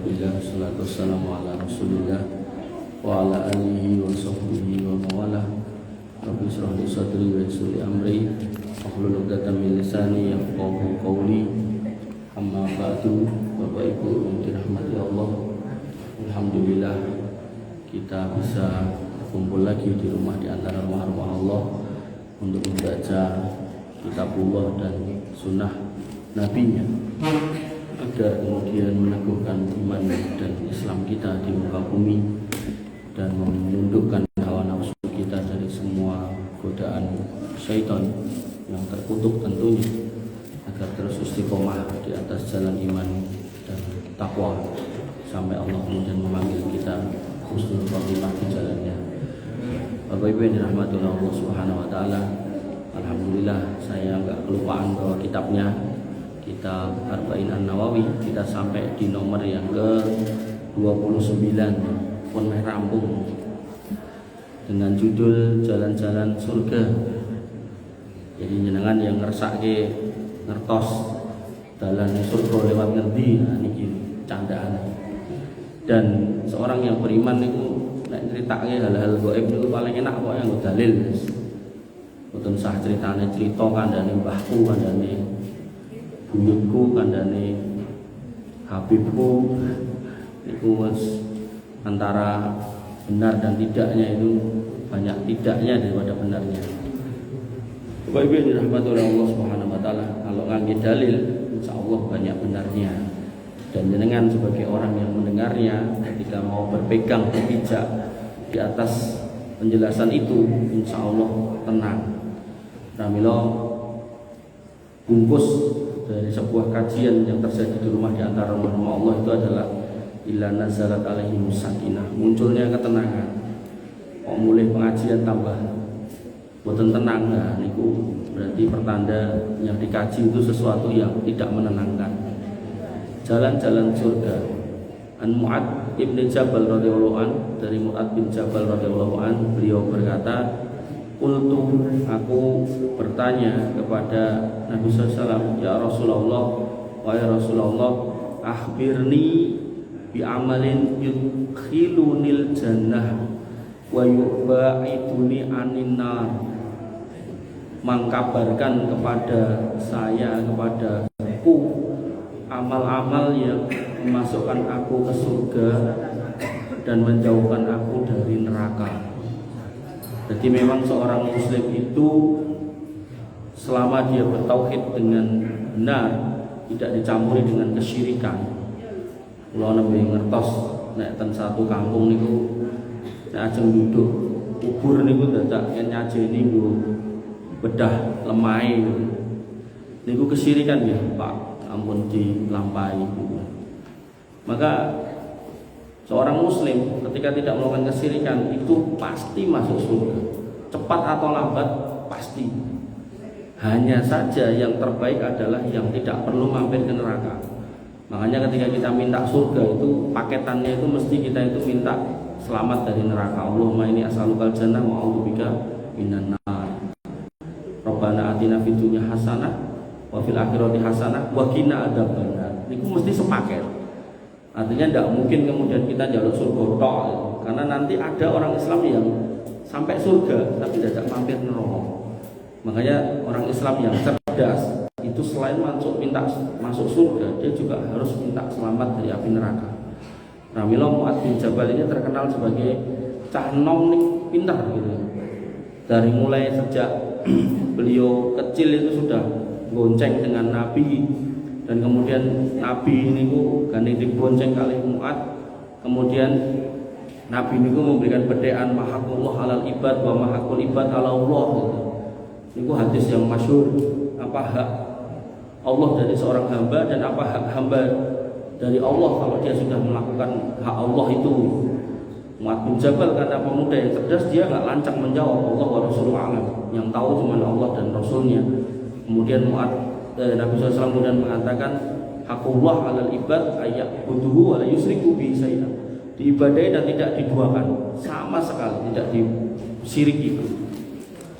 Alhamdulillah, salatu wassalamu ala rasulillah wa ala alihi wa sahbihi wa mawalah. Rabbi shrah li sadri wa yassir li amri wahlul 'uqdatam min lisani yafqahu qawli. Amma ba'du. Bapak Ibu yang dirahmati Allah, alhamdulillah kita bisa kumpul lagi di rumah, di antara rumah-rumah Allah untuk membaca kitabullah dan sunnah nabinya, agar kemudian meneguhkan iman dan Islam kita di muka bumi dan menundukkan hawa nafsu kita dari semua godaan syaitan yang terkutuk tentunya, agar terus istiqomah di atas jalan iman dan takwa sampai Allah kemudian memanggil kita husnul khotimah di jalannya. Bapak Ibu yang dirahmati Allah Subhanahu wa taala, alhamdulillah saya enggak kelupaan bahwa kitabnya, kitab Arba'in An-Nawawi, kita sampai di nomor yang ke-29 pun rampung dengan judul Jalan-Jalan Surga. Jadi jenengan yang ngersake ngertos dalan surga lewat ngendi, nah niki candaan. Dan seorang yang beriman niku nek critake hal-hal gaib niku paling enak kok yang dalil. Mboten sah critane crita kandhane mbahku, kandhane buyutku, kandhane habibku, itu antara benar dan tidaknya itu banyak tidaknya daripada benarnya. Bapak Ibu yang dirahmati oleh Allah Subhanahu wa taala, kalau ngangge dalil insyaallah banyak benarnya. Dan jenengan sebagai orang yang mendengarnya, ketika mau berpegang berpijak di atas penjelasan itu, insyaallah tenang. Pramila bungkus dari sebuah kajian yang terjadi di rumah, di antara rumah Allah itu adalah illa nazalat alaihim sakinah, munculnya ketenangan. Kok mulai pengajian tambah boten tenang, nah niku berarti pertanda yang dikaji itu sesuatu yang tidak menenangkan. Jalan-jalan surga. An Mu'ad ibn Jabal radhiyallahu an, dari Mu'ad bin Jabal radhiyallahu an, beliau berkata, qultu, aku bertanya kepada Nabi SAW, ya Rasulullah, wahai Rasulullah, akhbirni bi amalin yudkhilunil jannah wa yubaiduni anin nar. Mengkabarkan kepada saya, kepada aku, amal-amal yang memasukkan aku ke surga dan menjauhkan aku dari neraka. Jadi memang seorang muslim itu selama dia bertauhid dengan benar, tidak dicampuri dengan kesyirikan. Kula nembe ngertos nek ten satu kampung niku nek ajeng duduk kubur niku dadak nyajeni nggo bedah lemai niku kesyirikan ya, Pak. Ampun dilampahi. Maka seorang muslim ketika tidak melakukan kesyirikan itu pasti masuk surga, cepat atau lambat pasti. Hanya saja yang terbaik adalah yang tidak perlu mampir ke neraka. Makanya ketika kita minta surga itu paketannya itu mesti kita itu minta selamat dari neraka. Allahumma inni as'alukal jannah wa a'udzubika minan nar. Rabbana atina fid dunya hasanah wa fil akhirati hasanah wa qina adzabannar. Niku mesti sepaket. Artinya tidak mungkin kemudian kita jaluk surga tok, karena nanti ada orang Islam yang sampai surga tapi tidak mampir neraka. Makanya orang Islam yang cerdas itu selain minta masuk surga, dia juga harus minta selamat dari api neraka. Pramila Mu'ad bin Jabal ini terkenal sebagai cah nom nih pintar gitu. Dari mulai sejak beliau kecil itu sudah gonceng dengan Nabi, dan kemudian Nabi niku gandeng dibonceng kali Mu'ad. Kemudian Nabi niku memberikan bedaan mahakullah alal ibad wa mahakul ibad ala Allah gitu. Niku hadis yang masyhur, apa hak Allah dari seorang hamba dan apa hak hamba dari Allah kalau dia sudah melakukan hak Allah itu. Mu'ad bin Jabal kata pemuda yang cerdas, dia nggak lancang menjawab Allah wa Rasulullah alam, yang tahu cuma Allah dan Rasulnya. Kemudian Nabi SAW kemudian mengatakan hakullah alal ibad ayat butuhu ala yusriku bi syai'an, diibadahi dan tidak diduakan sama sekali, tidak disiriki.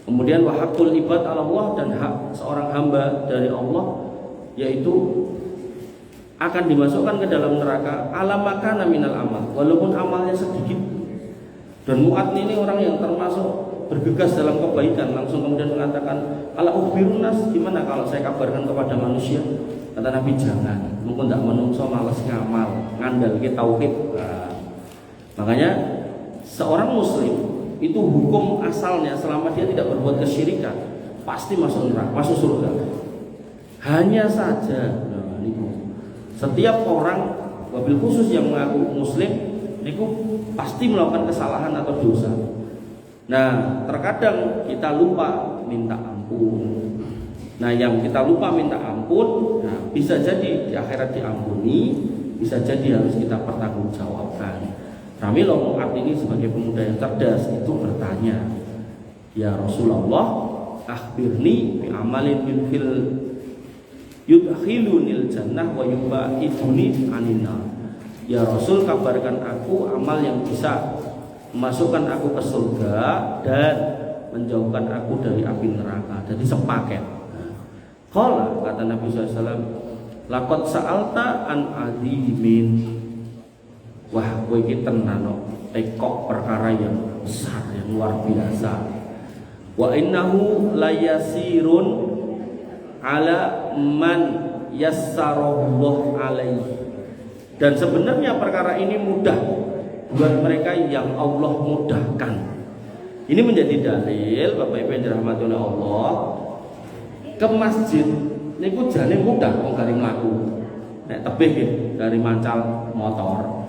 Kemudian wa hakul ibad ala Allah, dan hak seorang hamba dari Allah yaitu akan dimasukkan ke dalam neraka ala makana minal amal, walaupun amalnya sedikit. Dan Mu'adz ini orang yang termasuk bergegas dalam kebaikan, langsung kemudian mengatakan, ala ukhbirun nas, gimana kalau saya kabarkan kepada manusia? Kata Nabi, jangan, mungkin tidak menungso malas ngamal, ngandal ke tauhid. Nah, makanya seorang muslim itu hukum asalnya selama dia tidak berbuat kesyirikan pasti masuk neraka, masuk surga. Hanya saja, nah, setiap orang, wabil khusus yang mengaku muslim, niku pasti melakukan kesalahan atau dosa. Nah, terkadang kita lupa minta ampun. Nah, yang kita lupa minta ampun, nah, bisa jadi di akhirat diampuni, bisa jadi harus kita pertanggungjawabkan. Ramil Mu'adz ini sebagai pemuda yang cerdas itu bertanya, ya Rasulullah, akhbirni bi amalin yudkhilunil jannah wa yubaiduni aninnar. Ya Rasul, kabarkan aku amal yang bisa memasukkan aku ke surga dan menjauhkan aku dari api neraka. Jadi sepaket. Qala, kata Nabi SAW, laqad sa'alta an adimin. Wah, kowe iki tenan tekok perkara yang besar, yang luar biasa. Wa innahu layasirun ala man yassarallahu alaihi. Dan sebenarnya perkara ini mudah buat mereka yang Allah mudahkan. Ini menjadi dalil Bapak Ibu yang dirahmati oleh Allah, ke masjid niku jane mudah wong gari mlaku. Nek tebih dari mancal motor.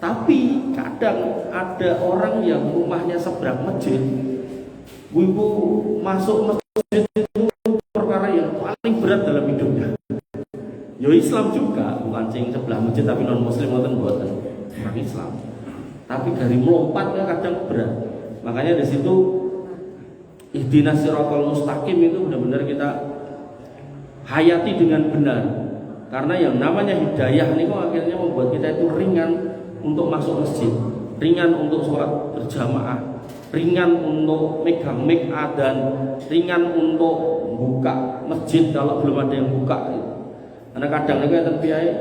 Tapi kadang ada orang yang rumahnya seberang masjid, ibu masuk masjid itu perkara yang paling berat dalam hidupnya. Yo Islam juga, bukan sing sebelah masjid tapi non muslim mboten orang Islam. Tapi dari melompatnya kadang berat. Makanya di situ ihdinas siratal mustaqim itu benar-benar kita hayati dengan benar. Karena yang namanya hidayah ini kok akhirnya membuat kita itu ringan untuk masuk masjid, ringan untuk sholat berjamaah, ringan untuk megang mic adzan, ringan untuk buka masjid kalau belum ada yang buka. Karena kadang lagi ada biaya,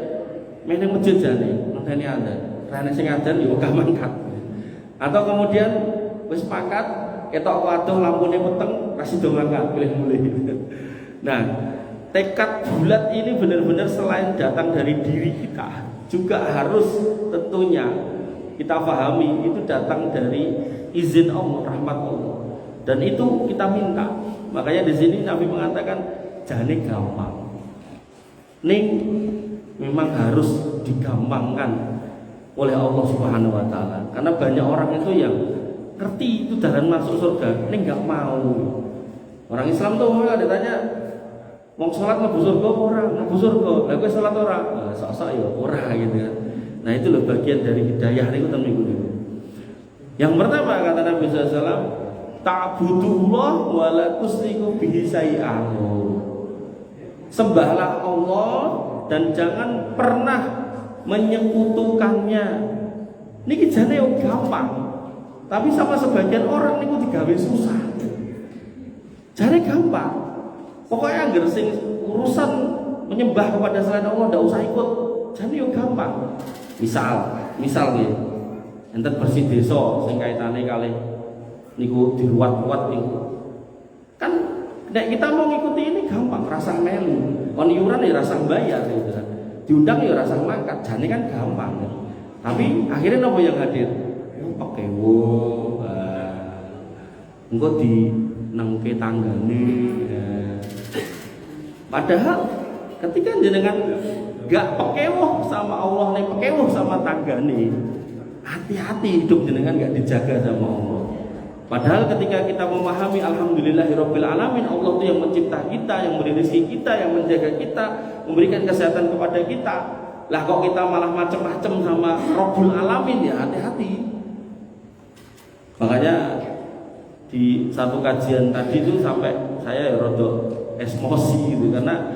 meneng masjid jane, ngenteni adzan. Rane sing adzan yo gak mangkat. Atau kemudian wis pakat ketok waduh lampune peteng ra sida mangkat pilih mulih. Nah, tekad bulat ini benar-benar selain datang dari diri kita, juga harus tentunya kita pahami itu datang dari izin Allah, rahmat Allah. Dan itu kita minta. Makanya di sini Nabi mengatakan jane gampang. Ning memang harus digampangkan oleh Allah Subhanahu wa taala. Karena banyak orang itu yang ngerti itu jalan masuk surga, ini enggak mau. Orang Islam tuh kalau ditanya, "Wong salat mlebu surga apa ora?" Mlebu surga. Lah kowe salat ora? Lah sok-sok ya ora gitu kan. Nah, itu loh bagian dari hidayah niku ten niku. Yang pertama kata Nabi SAW, ta'budullah wa la tusyriku bihi syai'an. Sembahlah Allah dan jangan pernah menyekutukannya. Niki jane yo gampang. Tapi sama sebagian orang niku digawe susah. Jane gampang. Pokoknya anggar sing urusan menyembah kepada selain Allah ndak usah ikut. Jane yo gampang. Misal nggih. Enten bersih desa sing kaitane kalih niku diruat-ruat niku. Kan nek kita mau ngikuti ini gampang, rasa melu. Kon iuran ya rasa bayar gitu kan. Diundang ya rasa mangkat, jane kan gampang. Tapi akhirnya nopo yang hadir? Oke, wo. Engko di nangke tanggane. Padahal ketika jenengan gak pekewoh sama Allah nih, pekewoh sama tanggane, hati-hati hidup jenengan gak dijaga sama Allah. Padahal ketika kita memahami alhamdulillahirabbil alamin, Allah itu yang mencipta kita, yang memberi rezeki kita, yang menjaga kita, memberikan kesehatan kepada kita. Lah kok kita malah macam-macam sama Rabbul Alamin, ya hati-hati. Makanya di satu kajian tadi itu sampai saya ya rada emosi gitu karena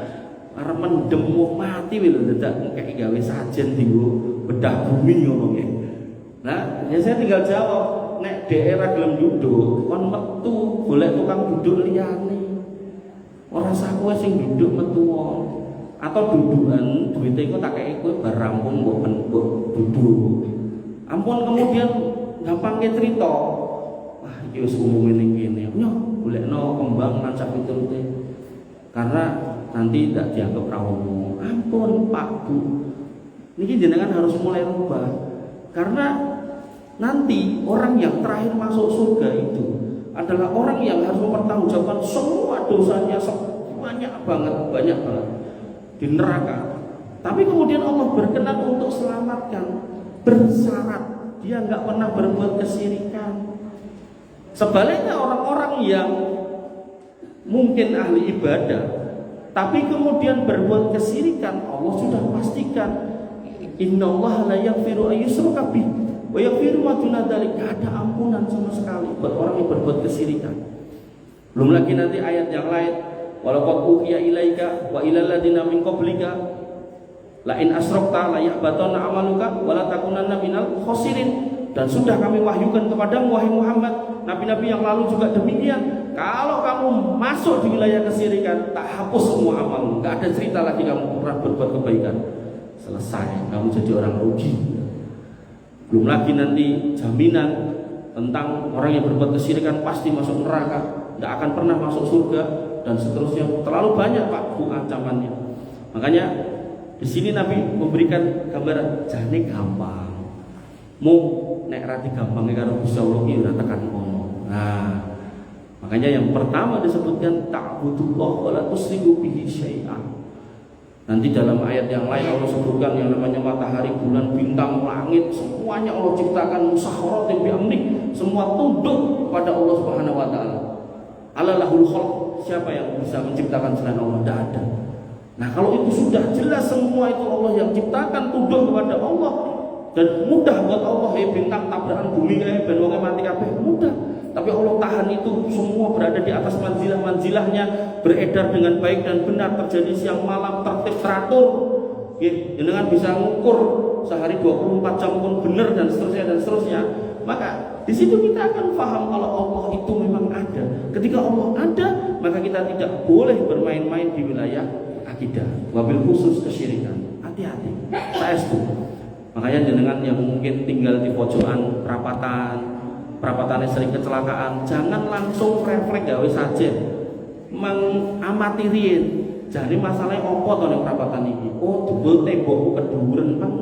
arep mendem mati lho dadak kayak gawe sajen dienggo bedah bumi ngomongnya. Nah, ya saya tinggal jawab, nek daerah gelem duduk, kon metu golek tukang duduk liyane. Ora usah kowe sing duduk metu wae. atau dudukan duitnya itu tak kayak kowe bar rampung mbok duduk. Ampun kemudian gampangnya cerita. Wah, iki wis umum ngene. Yo, golekno kembang nancap piturute. Karena nanti tidak dianggap rawomu. Ampun Pak Bu. Niki jenengan harus mulai rubah. Karena nanti orang yang terakhir masuk surga itu adalah orang yang harus mempertanggungjawabkan semua dosanya banyak banget di neraka. Tapi kemudian Allah berkenan untuk selamatkan, bersyarat dia nggak pernah berbuat kesyirikan. Sebaliknya orang-orang yang mungkin ahli ibadah tapi kemudian berbuat kesyirikan, Allah sudah pastikan innallaha la yaghfiru ayyushraka bih wa yaghfiru ma duna dzalika. Gak ada ampunan sama sekali buat orang yang berbuat kesyirikan. Belum lagi nanti ayat yang lain, walaqad uhiya ilaika wa ilal ladzina min qablika la in asyrakta la yahbatanna amaluka wa la takunanna minal khosirin. Dan sudah kami wahyukan kepadamu wahai Muhammad, nabi-nabi yang lalu juga demikian. Kalau kamu masuk di wilayah kesyirikan, tak hapus semua amalmu. Gak ada cerita lagi kamu pernah berbuat kebaikan. Selesai, kamu jadi orang rugi. Belum lagi nanti jaminan tentang orang yang berbuat kesyirikan pasti masuk neraka, gak akan pernah masuk surga, dan seterusnya. Terlalu banyak Pak Bu ancamannya. Makanya di sini Nabi memberikan gambaran jane gampang. Mau nek rati gampangnya karo Gusti Allah iki ora tekan kono. Nah, makanya yang pertama disebutkan ta'budullah wa la tusyriku bihi syai'an. Nanti dalam ayat yang lain Allah sebutkan yang namanya matahari, bulan, bintang, langit, semuanya Allah ciptakan musakharat bi amri, semua tunduk kepada Allah Subhanahu wa taala. Alalahul khalq, siapa yang bisa menciptakan selain Allah? Tidak ada. Nah, kalau itu sudah jelas semua itu Allah yang ciptakan, tunduk kepada Allah, dan mudah buat Allah, bintang tabrakan bumi kayak ben wong mati kabeh, mudah. Tapi Allah tahan itu semua berada di atas manzilah-manzilahnya, beredar dengan baik dan benar, terjadi siang malam, tertib teratur. Jenengan bisa ngukur sehari 24 jam pun benar, dan seterusnya. Maka di situ kita akan paham kalau Allah itu memang ada. Ketika Allah ada, maka kita tidak boleh bermain-main di wilayah akidah, wabil khusus kesyirikan. Hati-hati. Saya setuju. Makanya jenengan yang mungkin tinggal di pojokan perapatannya sering kecelakaan, jangan langsung refleks gawe saja mengamatirin. Jadi masalahnya opo to ning perapatan iki? Oh, jebul tembokku keduren, mang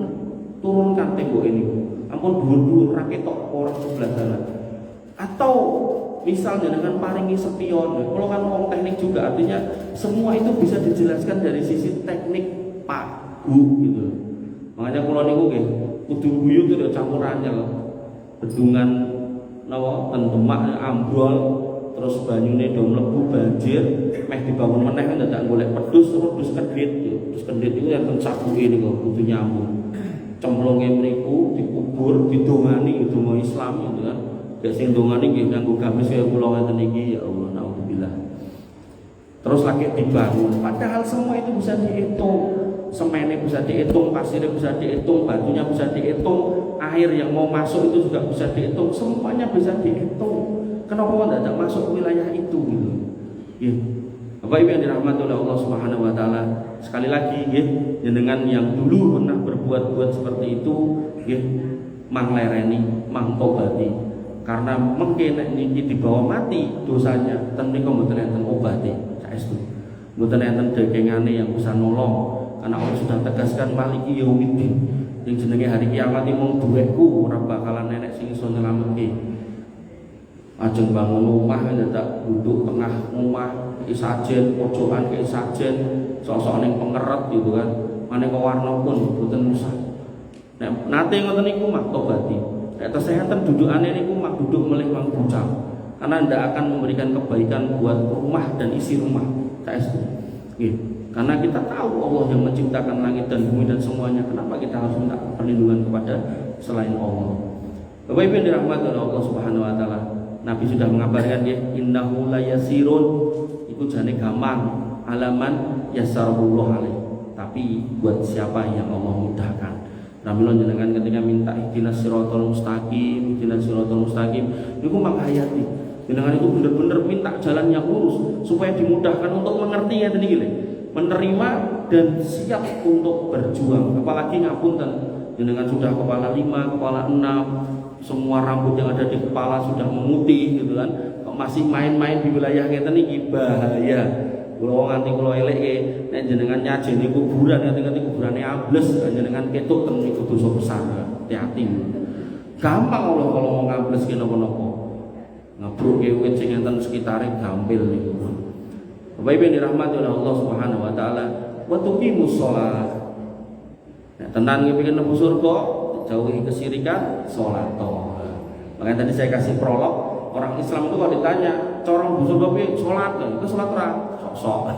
turunkan tembok ini. Ampun dhuwur-dhuwur ra ketok orang sebelah sana. Atau misalnya dengan paringi spion, kalau kan ngomong teknik juga, artinya semua itu bisa dijelaskan dari sisi teknik Pak Bu gitu. Makanya kula niku nggih kudu guyu itu campurannya loh. Bendungan napa ten Demak ambrol, terus banyune do mlebu banjir, meh dibangun meneh kan dadak golek pedus kedhit. Terus kedhit iku yen sabuke niku kudu nyambung. Cemplunge mriku dikubur, didongani donga Islam gitu kan. Gak sing dongane nggih nganggo gamis kaya kula ngeten iki, ya Allah naudzubillah. Terus lagi dibangun, padahal semua itu bisa dihitung. Semennya bisa dihitung, pasirnya bisa dihitung, batunya bisa dihitung, air yang mau masuk itu juga bisa dihitung, semuanya bisa dihitung. Kenapa tidak masuk ke wilayah itu gitu? Ya. Bapak Ibu yang dirahmati oleh Allah Subhanahu wa taala, sekali lagi ya, jenengan yang dulu pernah berbuat seperti itu, ya, mang lereni, mang tobati. Karena mungkin niki dibawa mati dosanya, ten niku mboten enten obate, saestu. Mboten enten dekengane yang bisa nolong. Karena Allah sudah tegaskan maliki yaumiddin, yang jenenge hari kiamat iki mung duweku, ora bakalan nenek sing iso nyelametke. Ajeng bangun rumah dadak duduk tengah rumah, iki sajen pojokan iki sajen, sok-sok ning pengeret gitu kan. Maneka warna pun boten usah. Nek nate ngoten niku mah tobati. Nek kesehatan dudukane niku mah duduk melih mang bucah. Karena ndak akan memberikan kebaikan buat rumah dan isi rumah. Saestu. Nggih. Karena kita tahu Allah yang menciptakan langit dan bumi dan semuanya. Kenapa kita harus minta perlindungan kepada selain Allah? Bapak Ibu yang dirahmati oleh Allah Subhanahu wa taala, Nabi sudah mengabarkan dia innahu la yasirun, itu jane gampang, alaman yasarullah alaih. Tapi buat siapa yang Allah mudahkan. Ramilon jenengan ketika minta ihdinas siratal mustaqim, niku manghayati. Jenengan itu benar-benar minta jalan yang lurus supaya dimudahkan untuk mengerti ya tadi gile. Menerima dan siap untuk berjuang. Apalagi ngapunten, jenengan sudah kepala 5, kepala 6, semua rambut yang ada di kepala sudah memutih gitu kan. Kok masih main-main di wilayah ngeten iki bahaya. Kula nganti kula eleke nek jenengan nyajeni kuburan nganti kuburane ambles jenengan ketuk ten niku dosa besar. Hati-hati. Gampang Allah kalau mau ngambles ki napa-napa. Ngabruke wit sing enten sekitare gampil niku. Bapak Ibu dirahmati oleh Allah Subhanahu wa taala, wa tuqimus shalah. Nek tenan kepengin mlebu surga, jauhi kesirikan, salat. Makanya tadi saya kasih prolog, orang Islam itu kalau ditanya, "Cara mlebu surga piye?" Salat. Itu salat ra sok.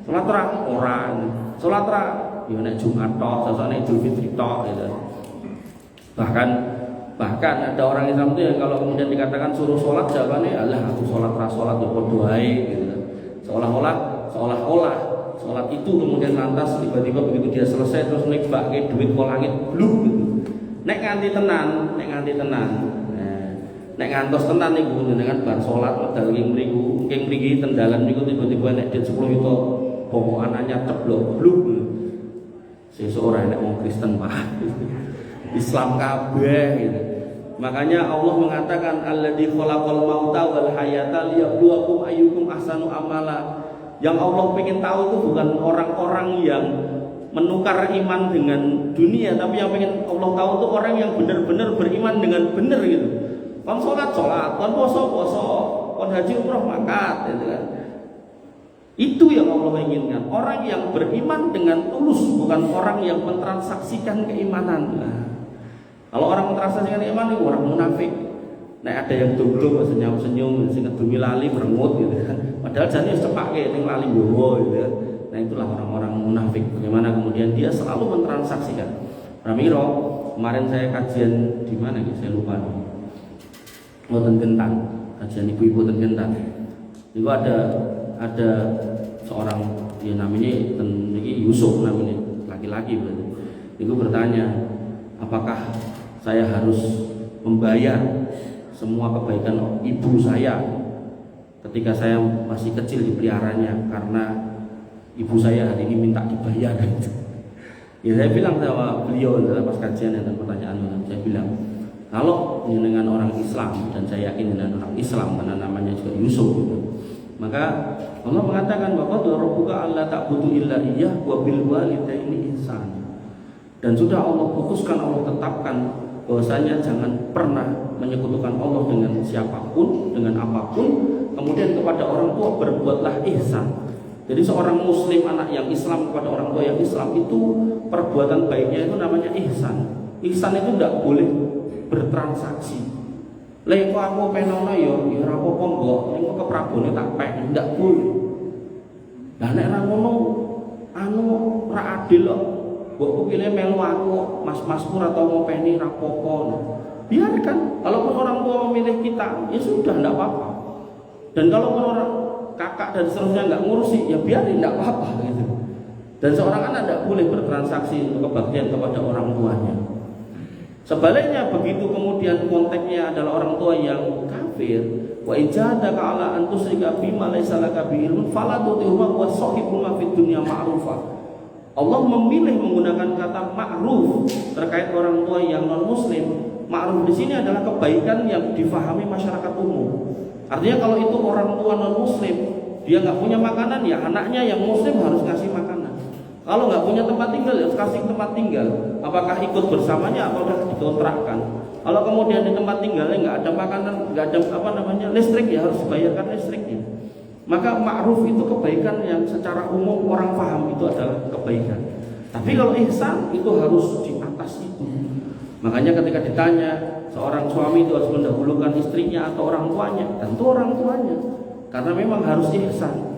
Salat ra orang. Salat ra ya nek Jumat tok, sesane Idul Fitri tok gitu. Bahkan ada orang Islam itu yang kalau kemudian dikatakan suruh sholat jawabannya alah aku sholat ya podo ae gitu. Seolah-olah sholat itu kemudian lantas tiba-tiba begitu dia selesai terus nebake duit kok langit bluk gitu. Nek nganti tenan. Nek ngantos tenan niku jenengan bar sholat medal king mriki tendalan niku tiba-tiba nek dit 10 juta pokokan anyar ceblok bluk. Sesuk ora nek wong Kristen Pak. Islam kabeh gitu. Makanya Allah mengatakan alladzi khalaqal mauta wal hayata liyabluwakum ayyukum ahsanu amala. Yang Allah pengen tahu itu bukan orang-orang yang menukar iman dengan dunia, tapi yang pengen Allah tahu itu orang yang benar-benar beriman dengan benar gitu. Kon salat, kon puasa, kon haji umrah makat gitu kan. Itu yang Allah inginkan, orang yang beriman dengan tulus, bukan orang yang mentransaksikan keimanan. Nah, kalau orang mentransaksikan iman itu orang munafik. Nah ada yang dulu senyum-senyum, sing ngedumi lali merengut gitu kan. Padahal jane wis cepake ning lali gowo gitu kan. Nah itulah orang-orang munafik. Bagaimana kemudian dia selalu mentransaksikan. Ramiro, kemarin saya kajian di mana gitu, saya lupa. Ten Gentan, kajian ibu-ibu Ten Gentan. Itu ada seorang dia namanya Yusuf namanya, laki-laki berarti. Itu bertanya, apakah saya harus membayar semua kebaikan ibu saya ketika saya masih kecil dipeliharanya karena ibu saya hari ini minta dibayar. Ya saya bilang sama beliau dalam pas kajian dan pertanyaan saya bilang, kalau dengan orang Islam dan saya yakin dengan orang Islam karena namanya juga Yusuf gitu, maka Allah mengatakan bahwa rabbuka alla ta'budu illa iyyah wa bil walidaini ihsana. Dan sudah Allah putuskan, Allah tetapkan bahwasanya jangan pernah menyekutukan Allah dengan siapapun, dengan apapun. Kemudian kepada orang tua berbuatlah ihsan. Jadi seorang muslim anak yang Islam kepada orang tua yang Islam itu perbuatan baiknya itu namanya ihsan. Ihsan itu tidak boleh bertransaksi. Lek aku penono yo ora apa-apa mbok, ning keprabone tak pek ndak boleh. Lah nek ra ngono anu ra adil kok. Mbokku pilih melu aku, mas-masku atau mau peni rapopo. Biarkan, kalaupun orang tua memilih kita, ya sudah, tidak apa-apa. Dan kalaupun orang kakak dan seterusnya nggak ngurusi, ya biarin, tidak apa-apa gitu. Dan seorang anak tidak boleh bertransaksi untuk kebaktian kepada orang tuanya. Sebaliknya begitu kemudian konteksnya adalah orang tua yang kafir, wa ijadaka ala an tusyrika bima laysa laka bihi ilmun fala tuti'huma wa sahibhuma fid dunya ma'rufa. Allah memilih menggunakan kata ma'ruf terkait orang tua yang non muslim. Ma'ruf di sini adalah kebaikan yang difahami masyarakat umum. Artinya kalau itu orang tua non muslim, dia nggak punya makanan, ya anaknya yang muslim harus ngasih makanan. Kalau nggak punya tempat tinggal, ya kasih tempat tinggal. Apakah ikut bersamanya atau sudah dikontrakkan? Kalau kemudian di tempat tinggalnya nggak ada makanan, nggak ada listrik, ya harus dibayarkan listriknya. Maka ma'ruf itu kebaikan yang secara umum orang paham itu adalah kebaikan. Tapi kalau ihsan itu harus di atas itu. Makanya ketika ditanya seorang suami itu harus mendahulukan istrinya atau orang tuanya, tentu orang tuanya. Karena memang harus ihsan.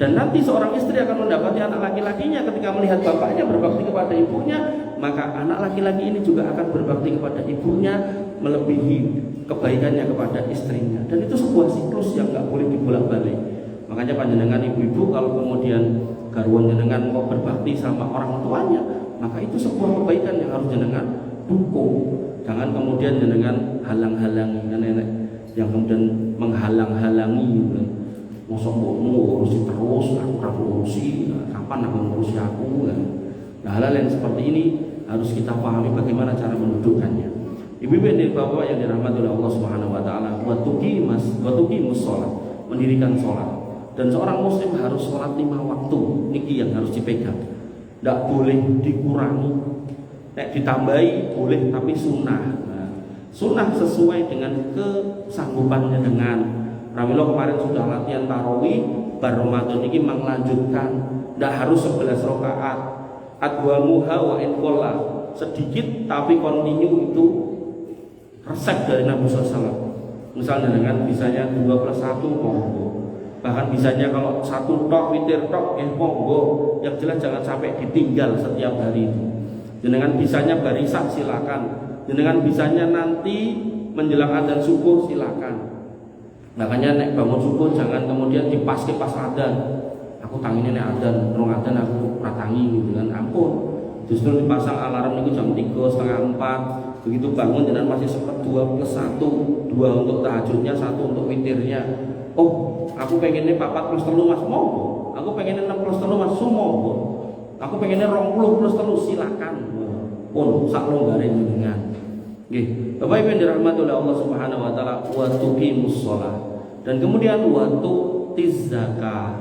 Dan nanti seorang istri akan mendapati anak laki-lakinya ketika melihat bapaknya berbakti kepada ibunya, maka anak laki-laki ini juga akan berbakti kepada ibunya melebihi kebaikannya kepada istrinya. Dan itu sebuah siklus yang nggak boleh dibolak-balik. Makanya panjenengan ibu-ibu kalau kemudian garwan jenengan mau berbakti sama orang tuanya, maka itu sebuah kebaikan yang harus jenengan dukung. Jangan kemudian jenengan halang-halangi, nenek yang kemudian menghalang-halangi gitu. Mosok mbokmu ngurusi terus, aku urusi, kapan aku ngurusi aku kan. Nah, hal-hal yang seperti ini harus kita pahami bagaimana cara mendudukkannya. Ibu-ibu dan bapak yang dirahmati oleh Allah Subhanahu wa taala, wa tuqimus shalah, mendirikan salat. Dan seorang muslim harus salat 5 waktu. Niki yang harus dipegang. Tidak boleh dikurangi. Nek ditambahi boleh tapi sunnah. Nah, sunnah sesuai dengan kesanggupannya dengan. Ramilo kemarin sudah latihan tarawih, bar Ramadan ini melanjutkan. Tidak harus 11 rakaat. Adwamuha wa in qalla, sedikit tapi kontinu itu resep dari Nabi SAW. Misalnya dengan bisanya 2+1 monggo, bahkan bisanya kalau 1 tok witir tok monggo, yang jelas jangan sampai ditinggal setiap hari itu. Dengan bisanya barisak silakan, dengan bisanya nanti menjelang adzan subuh silakan. Makanya nek bangun subuh jangan kemudian dipaske pas adzan. Aku tangine nek adzan, rong adzan aku pratangi gitu kan. Ampun. Justru dipasang alarm itu jam 3, setengah 4. Begitu bangun dan masih sempat 2+1, 2 untuk tahajudnya, 1 untuk witirnya. Oh, aku pengennya 4+3 Mas, monggo. Aku pengennya 6+3 Mas, monggo. Aku pengennya 20+3 silakan. Pun sak longgare jenengan. Nggih. Bapak Ibu yang dirahmati oleh Allah Subhanahu wa taala, wa tuqimus shalah. Dan kemudian wa tu'tiz zakah.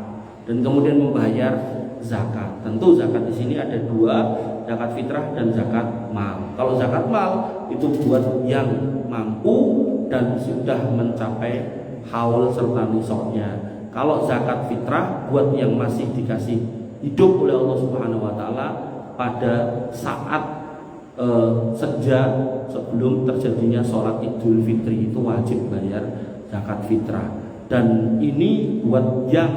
Dan kemudian membayar zakat. Tentu zakat di sini ada 2, zakat fitrah dan zakat mal. Kalau zakat mal itu buat yang mampu dan sudah mencapai haul serta nisabnya. Kalau zakat fitrah buat yang masih dikasih hidup oleh Allah Subhanahu wa taala pada saat sejak sebelum terjadinya sholat Idul Fitri itu wajib bayar zakat fitrah. Dan ini buat yang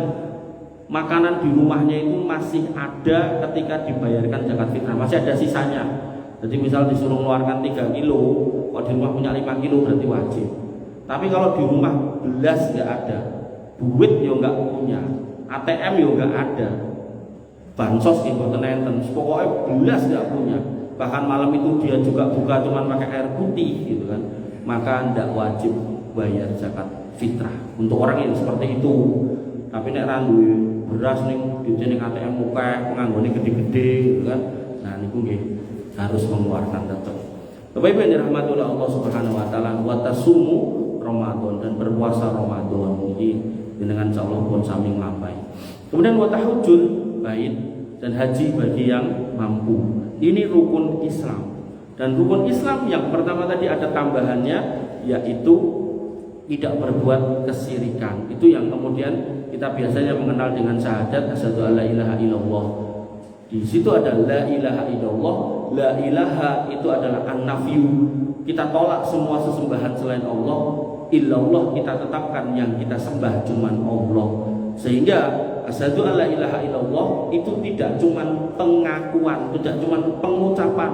makanan di rumahnya itu masih ada ketika dibayarkan zakat fitrah, masih ada sisanya. Jadi misal disuruh mengeluarkan 3 kilo, kalau di rumah punya 5 kilo berarti wajib. Tapi kalau di rumah belas nggak ada, duit ya nggak punya, ATM ya nggak ada, bansos di boten enten, pokoknya belas nggak punya. Bahkan malam itu dia juga buka cuma pakai air putih gitu kan, maka tidak wajib bayar zakat fitrah untuk orang yang seperti itu. Tapi nek randu beras ning dicening ATM muka penganggone gede-gede gitu kan. Nah niku nggih harus mengeluarkan tetap. Bapak Ibu yang dirahmati oleh Allah Subhanahu wa taala, wa tasumu Ramadan, dan berpuasa Ramadan ini dengan insyaallah pun sami nglampahi. Kemudian wa tahujjul bait, dan haji bagi yang mampu. Ini rukun Islam. Dan rukun Islam yang pertama tadi ada tambahannya, yaitu tidak berbuat kesyirikan. Itu yang kemudian kita biasanya mengenal dengan syahadat asyhadu alla ilaha illallah. Di situ ada la ilaha illallah. La ilaha itu adalah an-nafyu. Kita tolak semua sesembahan selain Allah. Illallah kita tetapkan yang kita sembah cuman Allah. Sehingga asyhadu alla ilaha illallah itu tidak cuman pengakuan, tidak cuman pengucapan,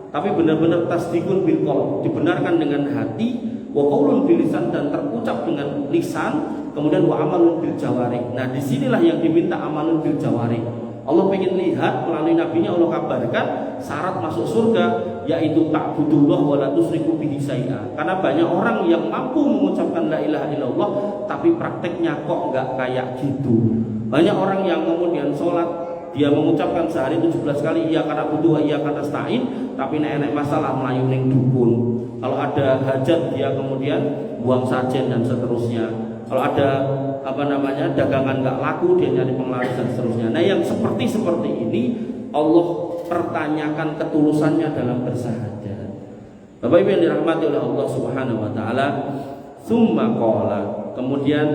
tapi benar-benar tasdikun bil qalb, dibenarkan dengan hati, wa qaulun bil lisan, dan terucap dengan lisan, kemudian wa amalun bil jawarih. Nah, disinilah yang diminta amalun bil jawarih. Allah pengen lihat melalui nabinya, Allah kabarkan syarat masuk surga yaitu ta'budullah wa la tusyriku bihi syai'a. Karena banyak orang yang mampu mengucapkan la ilaha illallah tapi prakteknya kok enggak kayak gitu. Banyak orang yang kemudian sholat dia mengucapkan sehari 17 kali iya karena butuh iya karena stain, tapi nek masalah melayu ning dukun. Kalau ada hajat dia kemudian buang sajen dan seterusnya. Kalau ada dagangan nggak laku dia nyari penglaris dan seterusnya. Nah yang seperti ini Allah pertanyakan ketulusannya dalam bersyahadat. Bapak Ibu yang dirahmati oleh Allah Subhanahu wa taala, summa qala, kemudian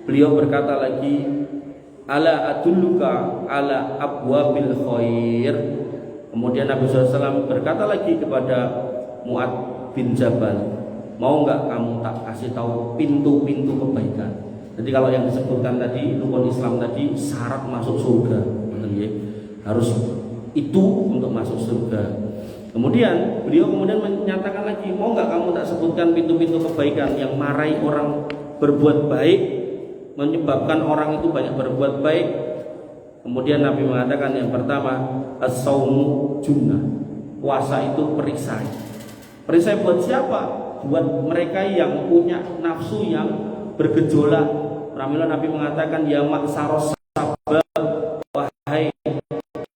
beliau berkata lagi, ala adulluka ala abwabil khair. Kemudian Nabi SAW berkata lagi kepada Mu'ad bin Jabal, mau nggak kamu tak kasih tahu pintu-pintu kebaikan. Jadi kalau yang disebutkan tadi rukun Islam tadi syarat masuk surga, harus itu untuk masuk surga. Kemudian beliau menyatakan lagi, mau nggak kamu tak sebutkan pintu-pintu kebaikan yang marahi orang berbuat baik, menyebabkan orang itu banyak berbuat baik. Kemudian Nabi mengatakan yang pertama, as-saumu junnah, puasa itu perisai. Perisai buat siapa? Buat mereka yang punya nafsu yang bergejolak, Pramila Nabi mengatakan ya ma'saros sabab, wahai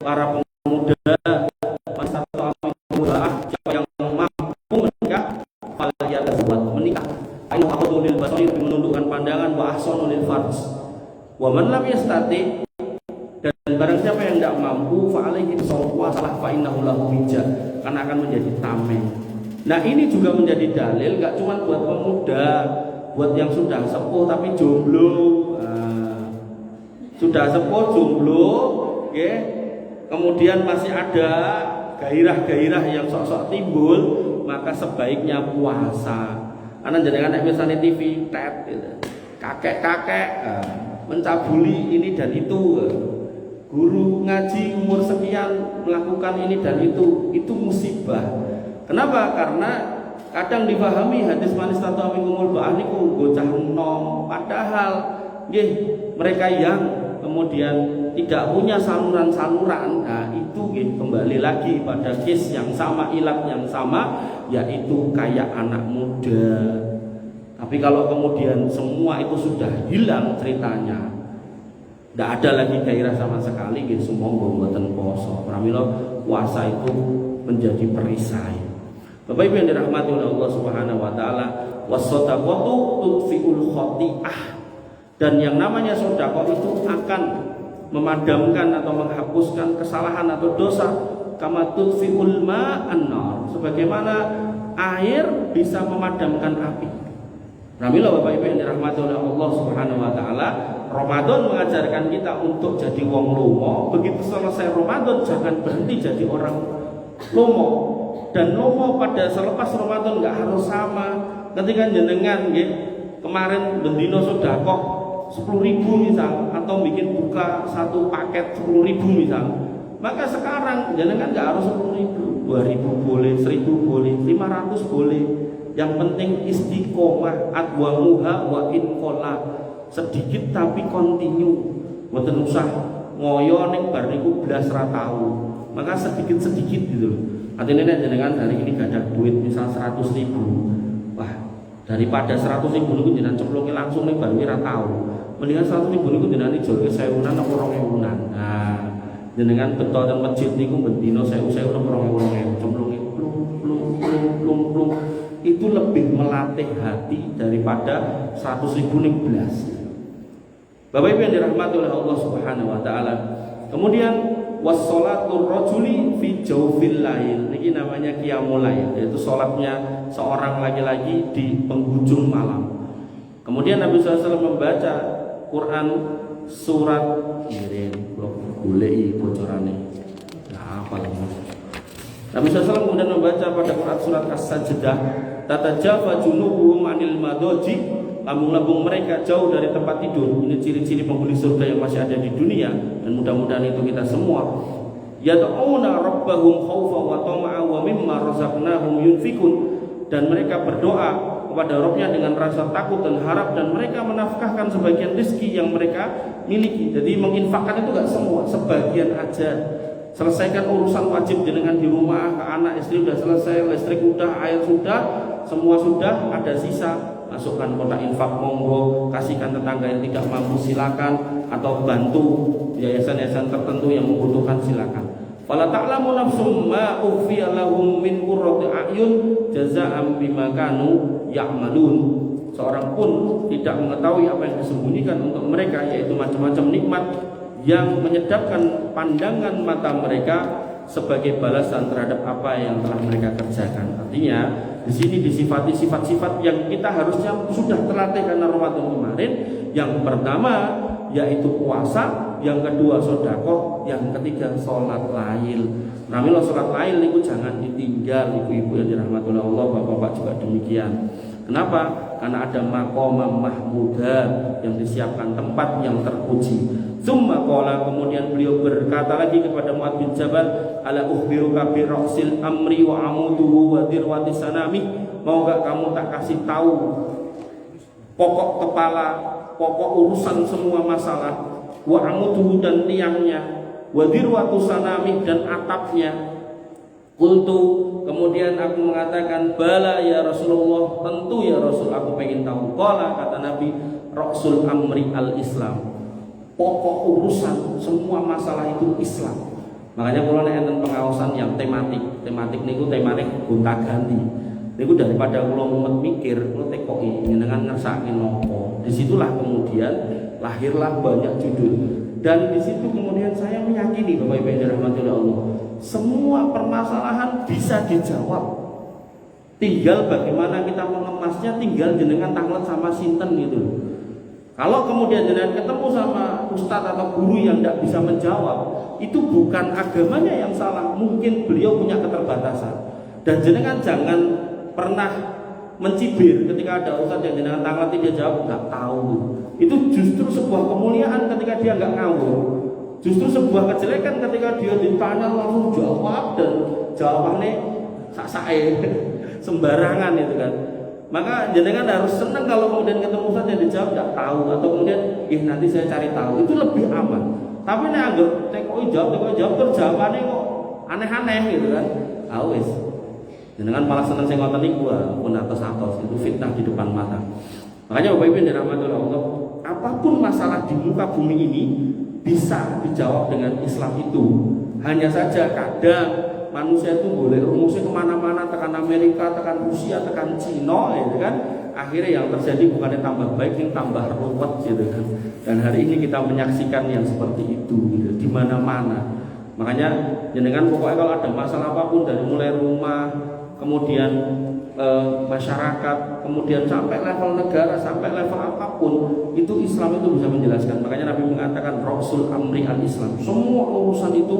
para pemuda, masata'u siapa yang mampu menikah falyatazawwaj, menikah. Ainu aqdulil basari, menundukkan pandangan, wa ahsanul farj. Wa man lam yastati, dan barang siapa yang tidak mampu fa alaihi bisawwasalah fa innahu lahu wija, karena akan menjadi tameng. Nah, ini juga menjadi dalil gak cuma buat pemuda, buat yang sudah sepuh tapi jomblo. Sudah sepuh jomblo, okay, kemudian masih ada gairah-gairah yang sok-sok timbul, maka sebaiknya puasa. Karena jangan nek misalnya TV tet kakek-kakek mencabuli ini dan itu, guru ngaji umur sekian melakukan ini dan itu musibah. Kenapa? Karena kadang dipahami hadis manis tatu amikumul ba'ah niku bocah enom, padahal nggih mereka yang kemudian tidak punya saluran-saluran. Nah, itu nggih kembali lagi pada case yang sama, ilat yang sama, yaitu kayak anak muda. Tapi kalau kemudian semua itu sudah hilang ceritanya, tidak ada lagi gairah sama sekali, nggih semua mboten poso. Pramila puasa itu menjadi perisai. Bapak Ibu yang dirahmati oleh Allah Subhanahu wa taala, was-shadaqatu tudfi'ul khati'ah. Dan yang namanya sedekah itu akan memadamkan atau menghapuskan kesalahan atau dosa, kama tudfi'ul ma'an nar, sebagaimana air bisa memadamkan api. Alhamdulillah Bapak Ibu yang dirahmati oleh Allah Subhanahu wa taala, Ramadan mengajarkan kita untuk jadi wong lomo. Begitu selesai Ramadan jangan berhenti jadi orang lomo. Dan lomo pada selepas Ramadan nggak harus sama. Ketika jenengan nggih kemarin bendino sedekah 10.000 misal, atau bikin buka satu paket 10.000 misal, maka sekarang jenengan nggak harus 10.000, 2.000 boleh, 1.000 boleh, 500 boleh. Yang penting istiqomah, adwamuha wa inqala, sedikit tapi kontinu. Mboten usah ngoyo ning bar niku blas ra tau. Maka sedikit-sedikit gitu loh. Artinya jenengan hari ini gak ada duit misal 100.000, wah daripada 100.000 niku jenengan ceploknya langsung ning bar ora tau. Mendingan 100.000 niku jenengan ijolke 1.000-an apa 2.000-an. Nah, jenengan betul dan masjid niku bendino 1.000 apa 2.000 cemplunge plung. Itu lebih melatih hati daripada 100.000 ning blas. Bapak Ibu yang dirahmati oleh Allah Subhanahu wa taala. Kemudian wassalatul rajuli fi jawfil lail, ini namanya qiyamul lail, yaitu salatnya seorang laki-laki di penghujung malam. Kemudian Nabi SAW membaca Quran surat ngiring goleki bocorane. Nah, apa lagi? Nabi SAW kemudian membaca pada Quran surat As-Sajdah, tatajafa junubuhum anil madaji, lambung-lambung mereka jauh dari tempat tidur. Ini ciri-ciri penghuni surga yang masih ada di dunia, dan mudah-mudahan itu kita semua. Yad'una rabbahum khaufa wa tama'a wa mimma razaqnahum yunfikun, dan mereka berdoa kepada Rabbnya dengan rasa takut dan harap, dan mereka menafkahkan sebagian rezeki yang mereka miliki. Jadi menginfakkan itu gak semua, sebagian aja. Selesaikan urusan wajib jenengan di rumah, ke anak istri sudah selesai, listrik sudah, air sudah, semua sudah, ada sisa, masukkan kotak infak monggo, kasihkan tetangga yang tidak mampu silakan, atau bantu yayasan-yayasan tertentu yang membutuhkan silakan. Fala ta'lamu nafsum ma ukhfiya lahum min qurrati a'yun jazaa'an bima kanu ya'malun. Seorang pun tidak mengetahui apa yang disembunyikan untuk mereka, yaitu macam-macam nikmat yang menyedapkan pandangan mata mereka sebagai balasan terhadap apa yang telah mereka kerjakan. Artinya di sini disifati sifat-sifat yang kita harusnya sudah terlatih karena Ramadan kemarin. Yang pertama yaitu puasa, yang kedua sedekah, yang ketiga sholat lail. Namanya sholat lail itu jangan ditinggal, ibu-ibu yang dirahmati oleh Allah, bapak-bapak juga demikian. Kenapa? Karena ada maqamah mahmudah yang disiapkan, tempat yang terpuji. Summa qala, kemudian beliau berkata lagi kepada Mu'adz bin Jabal, ala ukhbiruka bi ra'sil amri wa amuduhu wa dirwati sanami, mau gak kamu tak kasih tahu pokok kepala, pokok urusan semua masalah, wa amuduhu dan tiangnya, wa dirwatu sanami dan atapnya. Qultu, kemudian aku mengatakan, bala ya Rasulullah, tentu ya Rasul, aku pengen tahu. Qala, kata Nabi, Rasul Amri al-Islam. Pokok urusan semua masalah itu Islam. Makanya kalau enten pengawasan yang tematik niku temane gonta-ganti. Niku daripada kula mumet mikir, kula tekoki jenengan ngersake nopo. Disitulah kemudian lahirlah banyak judul. Dan di situ kemudian saya meyakini Bapak Ibu yang dirahmati oleh Allah, semua permasalahan bisa dijawab. Tinggal bagaimana kita mengemasnya, tinggal jenengan tanglet sama sinten gitu. Kalau kemudian jenengan ketemu sama ustadz atau guru yang tidak bisa menjawab, itu bukan agamanya yang salah, mungkin beliau punya keterbatasan. Dan jenengan jangan pernah mencibir ketika ada ustadz yang jenengan tangleti dia jawab nggak tahu. Itu justru sebuah kemuliaan ketika dia nggak ngawur. Justru sebuah kejelekan ketika dia ditanya langsung jawab dan jawabannya sak-sae sembarangan itu kan. Maka jenengan harus senang kalau kemudian ketemu ustaz yang dijawab nggak tahu atau kemudian nanti saya cari tahu, itu lebih aman. Tapi nek anggap tekoi jawab terus jawabannya kok aneh-aneh gitu kan. Awes. Jenengan malah senang sing ngoten niku pun atos-atos itu fitnah di depan mata. Makanya Bapak Ibu yang dirahmati oleh Allah, apapun masalah di muka bumi ini bisa dijawab dengan Islam itu. Hanya saja kadang manusia itu boleh rumusnya kemana-mana, tekan Amerika, tekan Rusia, tekan Cina, gitu kan. Akhirnya yang terjadi bukannya tambah baik, yang tambah ruwet, gitu kan. Dan hari ini kita menyaksikan yang seperti itu, gitu, di mana-mana. Makanya jenengan pokoknya kalau ada masalah apapun dari mulai rumah, kemudian masyarakat, kemudian sampai level negara, sampai level apapun, itu Islam itu bisa menjelaskan. Makanya Nabi mengatakan Rasul Amri al-Islam. Semua urusan itu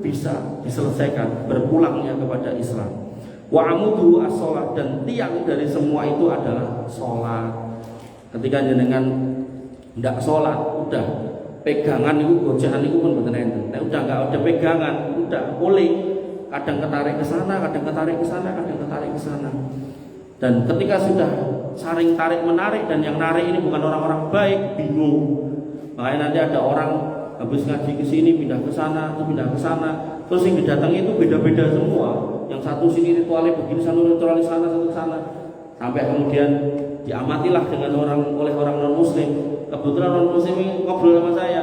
bisa diselesaikan berpulangnya kepada Islam. Wa amudu as-sholat, dan tiang dari semua itu adalah sholat. Ketika jenengan tidak sholat, udah pegangan itu, gojahan itu pun betul enten. Udah nggak ada pegangan, udah boleh. Kadang ketarik ke sana, kadang ketarik ke sana, kadang ketarik ke sana. Dan ketika sudah saring tarik menarik dan yang narik ini bukan orang-orang baik, bingung. Makanya nanti ada orang habis ngaji ke sini pindah ke sana, pindah ke sana. Terus yang didatangi itu beda-beda semua. Yang satu sini ritualnya begini, satu ritualnya sana, satu sana. Sampai kemudian diamatilah dengan oleh orang non muslim. Kebetulan non muslim ini ngobrol sama saya,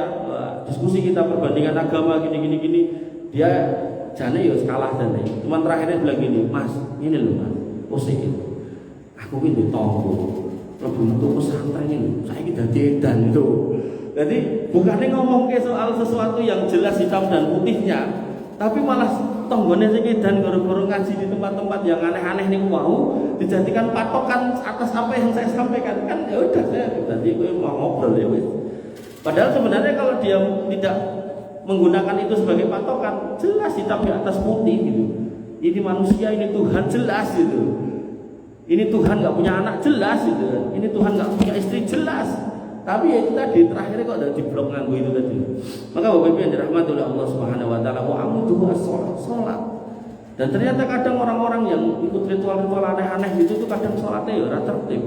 diskusi kita perbandingan agama gini. Dia jane ya kalah jane. Cuman terakhirnya bilang gini, Mas, ini loh Mas, pusing itu. Aku ini tonggo, lebih untuk pesantren ini. Saya kita edan itu. Jadi bukannya ngomong ke soal sesuatu yang jelas hitam dan putihnya, tapi malah tonggone sing edan goro-goro ngaji di tempat-tempat yang aneh-aneh nih mau dijadikan patokan atas apa yang saya sampaikan. Kan ya udah, saya tadi mau ngobrol ya wis. Padahal sebenarnya kalau dia tidak menggunakan itu sebagai patokan, jelas hitam di atas putih gitu. Ini manusia, ini Tuhan, jelas gitu. Ini Tuhan nggak punya anak, jelas gitu. Ini Tuhan nggak punya istri, jelas. Tapi ya itu tadi terakhirnya kok ada di blok nganggo itu tadi. Maka Bapak Ibu yang dirahmati oleh Allah Subhanahu Wa Taala, wa amudu as-sholat. Dan ternyata kadang orang-orang yang ikut ritual-ritual aneh-aneh gitu tuh kadang sholatnya ya ora tertib.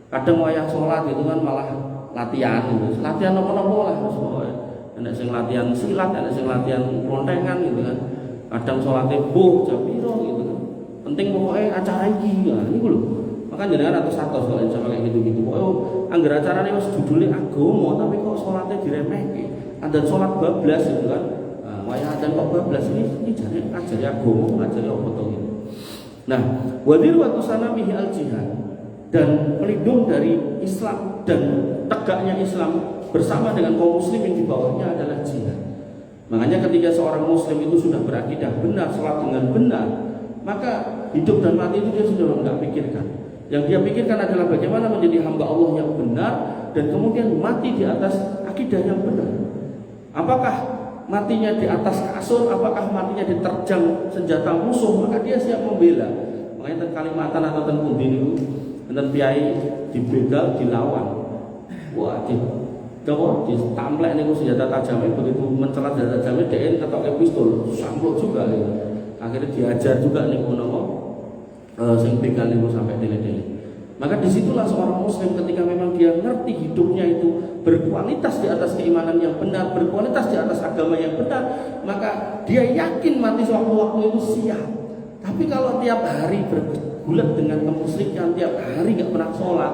Kadang wayah sholat gitu kan malah latihan gitu. Latihan apa-apa lah semuanya. Ada sing latihan silat, ada sing latihan klontengan gitu kan. Kadang sholatnya jam piro gitu kan. Penting pokoknya acara iki ya, niku lho. Maka jenengan atus-atus kalau sama kayak gitu-gitu. Pokoknya anggar acarane wis judulnya agama tapi kok sholatnya diremehke. Ada sholat bablas gitu kan. Wayah adzan kok bablas ini jane ngajari agama, ngajari apa to gitu. Nah, wadir waktu sanamihi al-jihad, dan pelindung dari Islam dan tegaknya Islam bersama dengan kaum muslimin di bawahnya adalah jihad. Makanya ketika seorang muslim itu sudah berakidah benar, sholat dengan benar, maka hidup dan mati itu dia sudah tidak pikirkan. Yang dia pikirkan adalah bagaimana menjadi hamba Allah yang benar dan kemudian mati di atas akidah yang benar. Apakah matinya di atas kasur, apakah matinya diterjang senjata musuh, maka dia siap membela. Makanya tentang Kalimantan atau tentang pundi itu, tentang piai dibegal, dilawan. Wah, ditamplek niku senjata tajam, begitu mencelat senjata tajamnya dia ketoknya pistol, samplok juga gitu. Akhirnya diajar juga niku napa sing begal niku sampai tele-tele. Maka disitulah seorang muslim ketika memang dia ngerti hidupnya itu berkualitas di atas keimanan yang benar, berkualitas di atas agama yang benar, maka dia yakin mati sewaktu-waktu itu siap. Tapi kalau tiap hari bergulat dengan kemusyrikan, tiap hari nggak pernah sholat,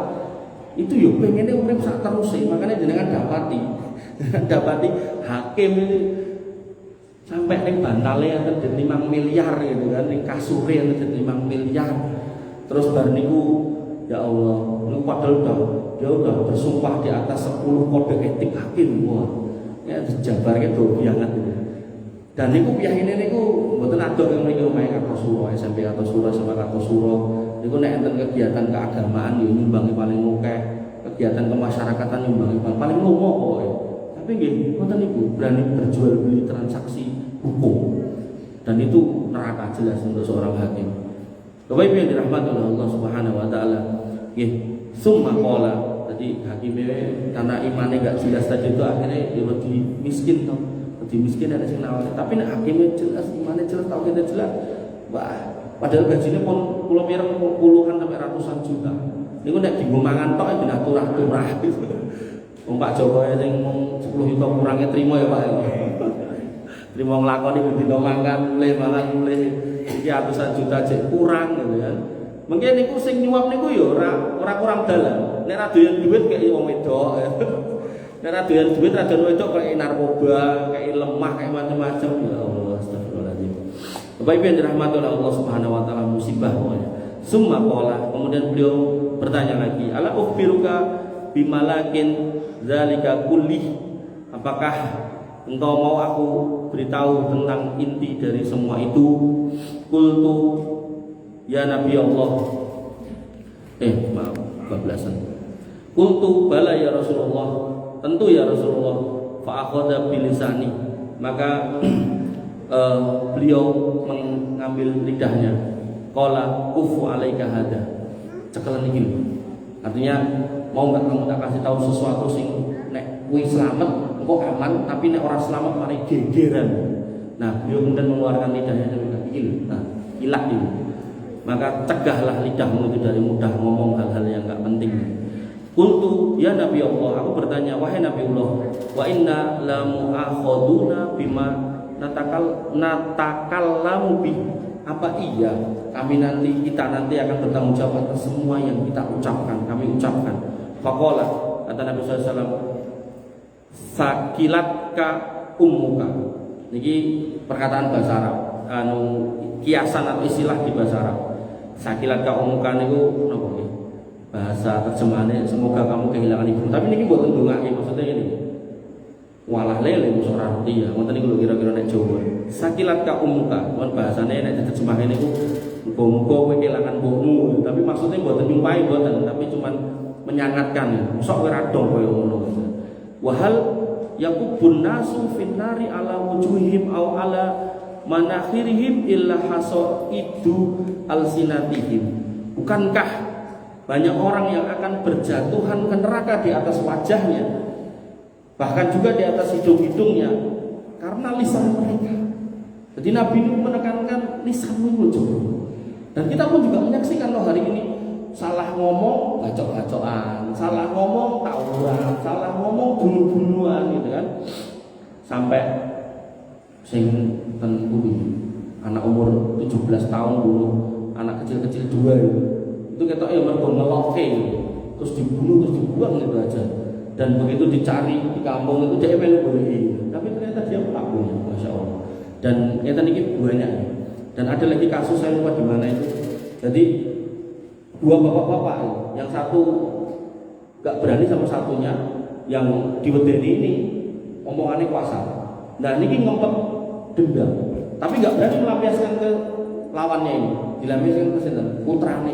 itu yo pengennya urip sak terus makanya jenengan dapati hakim ini sampai ning bantale enten 5 miliar gitu kan, ning kasure enten 5 miliar. Terus bar niku ya Allah, niku padahal dia udah bersumpah di atas 10 kode etik hakim. Wah, ya dijabarke do banget itu. Dan niku piyahine niku mboten adoh yang mriki omahe Kartosuro, SMP Kartosuro sama Kartosuro. Niku nek enten kegiatan keagamaan yo nyumbangi paling akeh, kegiatan kemasyarakatan nyumbangi paling lumo pokoke. Tapi nggih mboten niku berani berjual beli transaksi hukum. Dan itu neraka jelas untuk seorang hakim. Bapak Ibu yang dirahmati oleh Allah Subhanahu wa taala. Nggih, summa qala. Tadi hakimnya karena imannya enggak jelas tadi itu akhirnya dia jadi miskin toh. Jadi miskin ada sing nawari. Tapi nek hakimnya jelas, imannya jelas, tauhidnya jelas. Wah, padahal gajinya pun kula pireng puluhan sampai ratusan juta. Niku nek dienggo mangan tok ben turah-turah. Wong Pak Jokowi sing 10 juta kurangnya trimo ya Pak. Trimo nglakoni dina mangan, mulih iki ratusan juta cek kurang gitu kan. Mungkin niku sing nyuap niku ya ora kurang dalan. Nek ra doyan duit kaya wong wedok. Nek ra doyan duit ra doyan wedok kaya narkoba, kaya lemah, kaya macam-macam. Ya Allah, astagfirullahaladzim. Bapak Ibu yang dirahmati oleh Allah Subhanahu wa taala, musibah pokoknya. Summa qala, kemudian beliau bertanya lagi, ala ukhbiruka bimalakin zalika kullih. Apakah engkau mau aku beritahu tentang inti dari semua itu? Qultu ya Nabi Allah. Maaf, bablasan. Qultu bala ya Rasulullah. Tentu ya Rasulullah. Fa akhadha bilisani. Maka beliau mengambil lidahnya. Qala kufu alaika hada. Cekelan iki. Artinya mau enggak kamu tak kasih tahu sesuatu sing nek kuwi slamet engko aman, tapi nek ora slamet mari gegeran. Nah, beliau kemudian mengeluarkan lidahnya dari iki. Nah, ilak ini. Maka cegahlah lidahmu itu dari mudah ngomong hal-hal yang enggak penting. Qultu ya Nabi Allah, aku bertanya, wahai Nabi Allah, wa inna la mu'akhaduna bima natakallamu bi. Apa iya kita nanti akan bertanggung jawab atas semua yang kita ucapkan, kami ucapkan. Faqala, kata Nabi SAW, sakilatka ummuka. Niki perkataan bahasa Arab, kiasan atau istilah di bahasa Arab. Sakilatka ummuka niku napa nggih? Bahasa terjemahannya semoga kamu kehilangan ibu. Tapi niki mboten ndongake, maksudnya ini. Walah lele musuh roti ya, ngoten niku kira-kira nek Jawa. Sakilatka ummuka, mon bahasane nek diterjemahke niku muga-muga kowe kehilangan mbokmu. Tapi maksudnya mboten nyumpahi mboten, tapi cuman menyangatkan. Mosok kowe radong koyo ngono. Wahal yakubun nasu finnari ala wujuhihim au ala manakhirihim illa hasaidu alsinatihim. Bukankah banyak orang yang akan berjatuhan ke neraka di atas wajahnya, bahkan juga di atas hidung-hidungnya karena lisan mereka. Jadi Nabi ini menekankan lisanmu itu. Dan kita pun juga menyaksikan loh hari ini salah ngomong bacok-bacokan, salah ngomong tawuran, salah ngomong bunuh-bunuhan gitu kan. Sampai sing tentu anak umur 17 tahun bunuh anak kecil-kecil 2 itu. Itu ketok ya mergo ngeloke terus dibunuh terus dibuang gitu aja. Dan begitu dicari di kampung itu dia melu goleki. Tapi ternyata dia pelakunya, Masya Allah. Dan ternyata ini banyak. Dan ada lagi kasus saya lupa di mana itu. Jadi 2 bapak-bapak, yang satu gak berani sama satunya, yang diwedeni ini omongannya kuasa. Nah ini ngempet dendam, tapi gak berani melampiaskan ke lawannya ini. Dilampiaskan ke sini, putrane.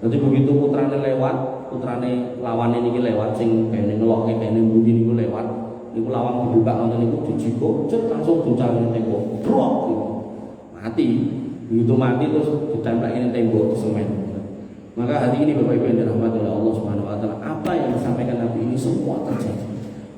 Jadi begitu putrane lewat, putrane lawannya ini lewat, sing kayaknya ngelok kayaknya budi ini lewat. Niku lawang dibuka nonton niku dijiko, cet langsung guncangan tembok, drop gitu. Mati. Begitu mati terus ditempelin tembok di semen. Maka hari ini Bapak Ibu yang dirahmati oleh Allah Subhanahu wa taala, apa yang disampaikan Nabi ini semua terjadi.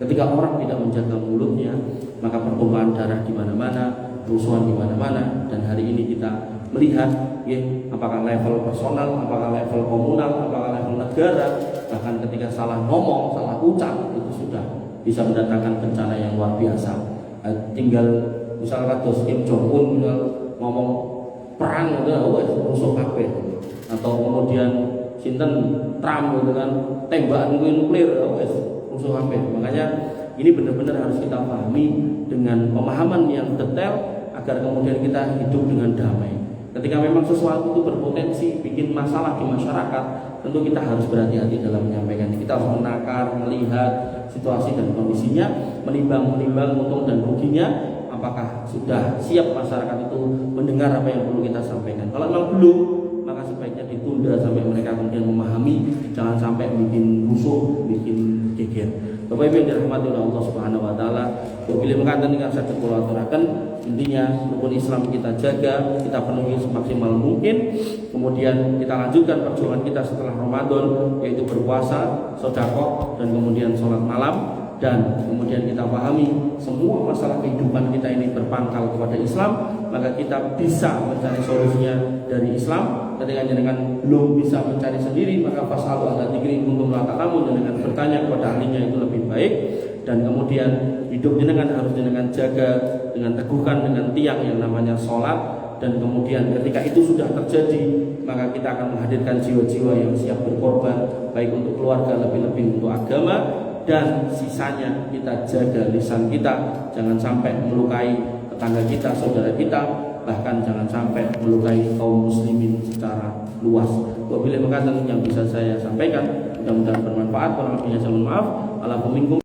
Ketika orang tidak menjaga mulutnya, maka pertumpahan darah di mana-mana, kerusuhan di mana-mana, dan hari ini kita melihat ya, apakah level personal, apakah level komunal, apakah level negara, bahkan ketika salah ngomong, salah ucap itu sudah bisa mendatangkan bencana yang luar biasa. Tinggal misalnya kados Kim Jong Un ngomong perang udah rusuh kabeh, atau kemudian sinten Trump gitu kan, tembakan nuklir wes rusuh kabeh. Makanya ini benar-benar harus kita pahami dengan pemahaman yang detail agar kemudian kita hidup dengan damai. Ketika memang sesuatu itu berpotensi bikin masalah di masyarakat, tentu kita harus berhati-hati dalam menyampaikan. Kita harus menakar, melihat situasi dan kondisinya, menimbang untung dan ruginya, apakah sudah siap masyarakat itu mendengar apa yang perlu kita sampaikan. Kalau memang belum, maka sebaiknya ditunda sampai mereka kemudian memahami, jangan sampai bikin rusuh, bikin geger. Bapak Ibu yang dirahmati oleh Allah Subhanahu wa taala, bila mengatakan dengan saya kula aturaken, intinya rukun Islam kita jaga, kita penuhi semaksimal mungkin. Kemudian kita lanjutkan perjuangan kita setelah Ramadan, yaitu berpuasa, sedekah, dan kemudian sholat malam. Dan kemudian kita pahami semua masalah kehidupan kita ini berpangkal kepada Islam, maka kita bisa mencari solusinya dari Islam. Ketika dengan belum bisa mencari sendiri, maka fasalu ala dzikri kuntum la ta'lamun, dengan bertanya kepada ahlinya itu lebih baik. Dan kemudian hidup jenengan harus jenengan jaga dengan teguhkan dengan tiang yang namanya sholat. Dan kemudian ketika itu sudah terjadi, maka kita akan menghadirkan jiwa-jiwa yang siap berkorban, baik untuk keluarga, lebih-lebih untuk agama. Dan sisanya kita jaga lisan kita, jangan sampai melukai tetangga kita, saudara kita, bahkan jangan sampai melukai kaum muslimin secara luas. Wabillahi taufiq yang bisa saya sampaikan, mudah-mudahan bermanfaat. Kurang lebihnya saya mohon maaf. Ala minkum.